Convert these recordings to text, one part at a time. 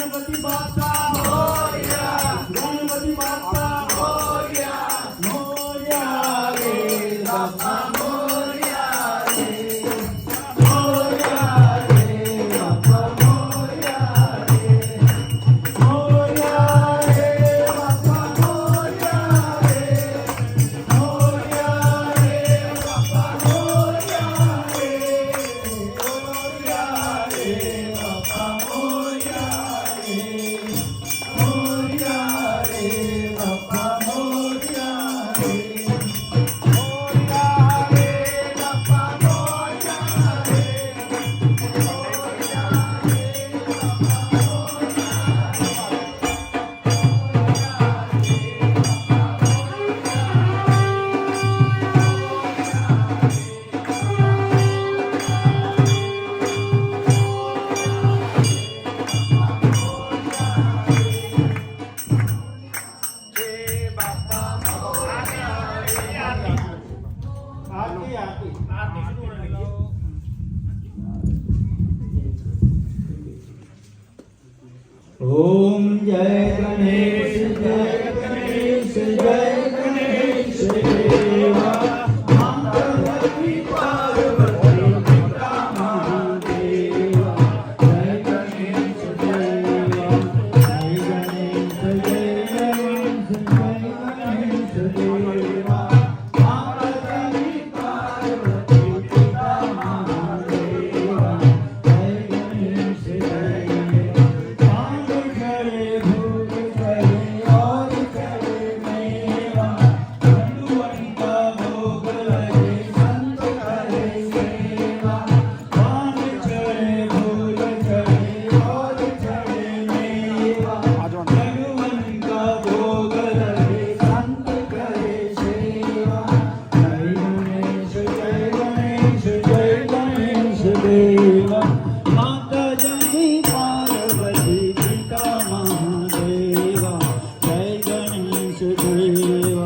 गणपती बाप्पा मोरया, गणपती बाप्पा मोरया, मोरया रे बाप्पा मोरया रे, मोरया रे बाप्पा मोरया रे, मोरया रे बाप्पा मोरया रे, मोरया रे बाप्पा मोरया रे, मोरया रे बाप्पा मोरया रे, मोरया रे बाप्पा मोरया रे, मोरया रे बाप्पा मोरया रे, ओम जय गणेश जय गणेश जय गणेश देवा, पार्वती पार्वती पिता महादेवा, जय गणेश देवा, जय गणेश जय गणेश जय गणेश देवा, पार्वती पार्वती पिता महादेवा, जय गणेश जय गणेश। पान करे भोग करे और करे मेवा, हनुमान का भोग लगे संत करे सेवा, पान करे भोग करे और करे मेवा, हनुमान का भोग लगे संत करे सेवा, जय गणेश जय गणेश जय गणेश देवा, माता जनी पार्वती पिता महादेवा, जय गणेश देवा,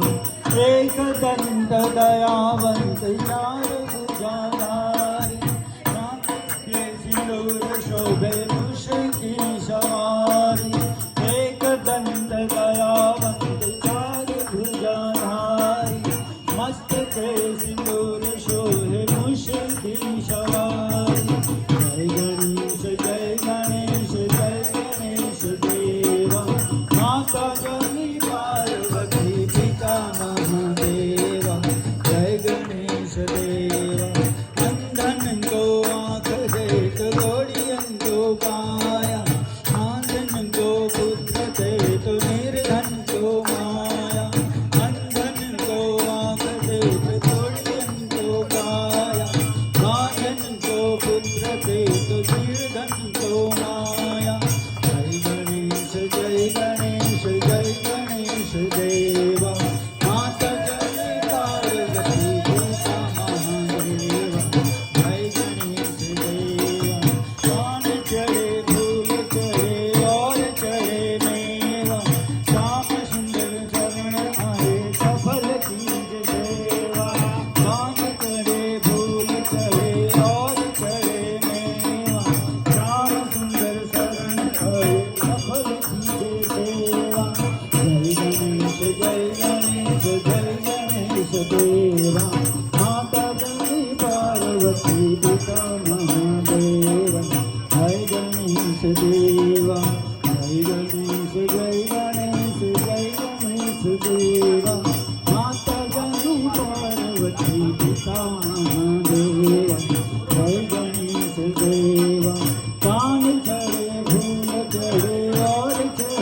एकदंत दयावंत चार भुजाधारी, नाथ के सिंदूर शोभे मुश्की सवारी, एकदंत दयावंत चार भुजाधारी, मस्तके सिंदूर शोभे मुश्की सवारी, जय गणेश जय गणेश जय गणेश देवा, माता जनी पार्वती पिता महादेवा, जय गणेश देवा, अंधन को आँख देत घोड़ियन को काया, आंधन को पुत्र देत निर्धन को माया, अंधन को आँख देत घोड़ियन को काया, आंधन को पुत्र देत निर्धन को माया, जय गणेश जय गणेश जय गणेश देवा, माता जनी पार्वती पिता महादेवा, जय गणेश देवा, पान चढ़े फूल चढ़े और चढ़े मेवा, श्याम सुंदर चरण आए सफल कीज सेवा, पान चढ़े फूल चढ़े और चढ़े मेवा, श्याम सुंदर शरण आए सफल कीज सेवा, जय गणेश जय गणेश जय गणेश देवा, माता जनी पार्वती पिता महादेवा, जय गणेश देवा, जय गणेश जय गणेश जय गणेश देवा, माता जनी पार्वती पिता महादेवा, जय गणेश देवा, कान चढ़े फूल चढ़े और चढ़े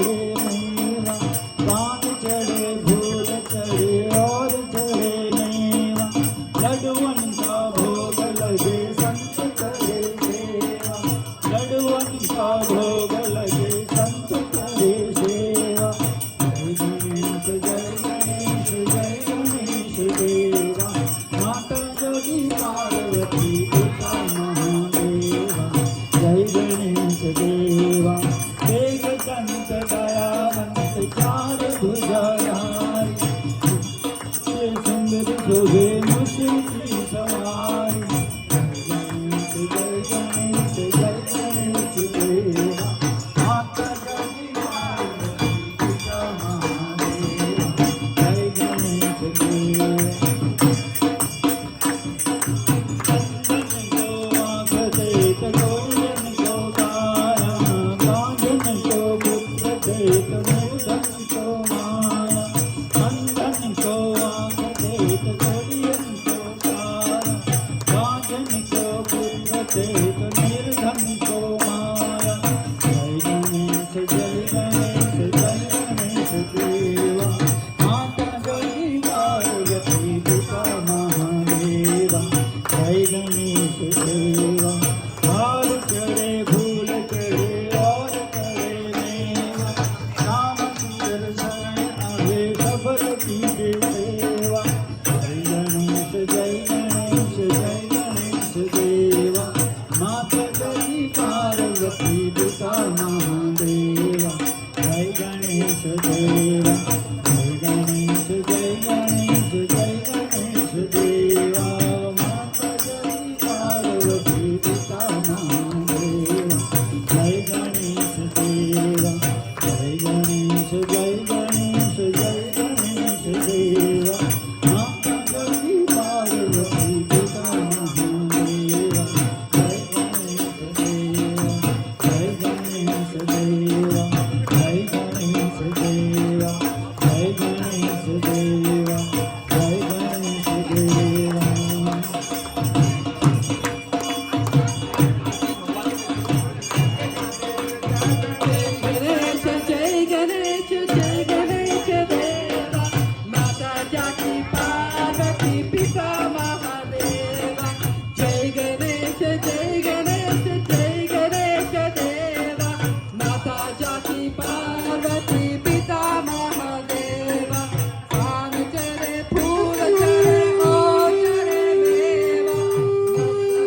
जय गणेश देवा माता जाकी पार्वती पिता महादेवा जय गणेश देवा माता जाकी पार्वती